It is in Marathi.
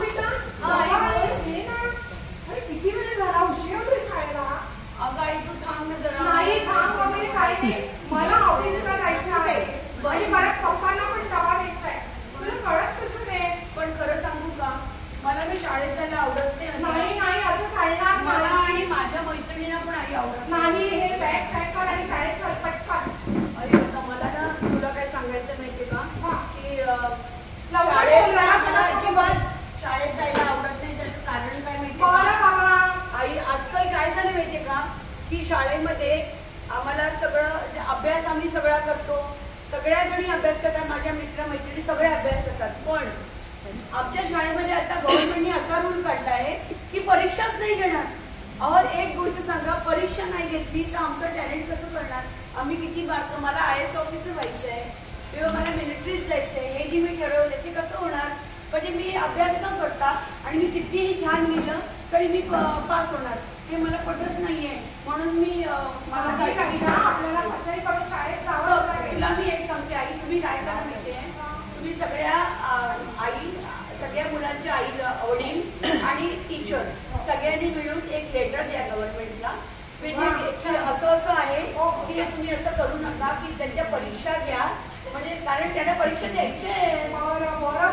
बेटा अरे किती वेळ झाला उशीर होतोय शाळेला. अगं आई तू थांब ना जरा. नाही थांब वगैरे काही नाही, मला ऑफिसला जायचं आहे आणि परत पप्पांना पण डबा द्यायचा आहे. तुला कळत कसं नाही. पण खरं सांगू का, मला मी शाळेत जायला आवडत नाही. नाही असं चालणार मला आणि माझ्या मैत्रिणीला पण आई आवडत नाही. हे बॅग पॅक कर आणि शाळेत चल पटकन. अरे आता मला ना तुला काय सांगायचं माहितीये का की शाळेत जायला आवडत नाही. त्याचं कारण काय माहितीये का आई, आजकाल काय झालं माहितीये का की शाळेमध्ये आम्हाला सगळं अभ्यास आम्ही सगळा करतो, सगळ्या जणी अभ्यास करतात, माझ्या मित्र मैत्रिणी सगळे अभ्यास करतात. पण आमच्या शाळेमध्ये आता गव्हर्नमेंटने असा रूल काढला आहे की परीक्षाच नाही घेणार. अहो एक गोष्ट सांगा, परीक्षा नाही घेतली तर आमचं टॅलेंट कसं करणार. आम्ही किती बारकं, मला IAS ऑफिसर व्हायचं आहे किंवा मला मिलिटरीत जायचं आहे, हे जे मी ठरवलं ते कसं होणार. म्हणजे मी अभ्यास न करता आणि मी कितीही छान लिहिलं तरी मी पास होणार, हे मला पटत नाहीये. म्हणून मी आपल्याला कसंही करून शाळेत जावं लागेल. तुला मी एक सांगते आई, तुम्ही काय करा माहितीये, तुम्ही सगळ्या आई, सगळ्या मुलांच्या आई वडील आणि टीचर्स सगळ्यांनी मिळून एक लेटर द्या गव्हर्नमेंटला. असं असं आहे की तुम्ही असं करू नका की त्यांच्या परीक्षा घ्या, म्हणजे कारण त्यांना परीक्षा द्यायची आहे. बरं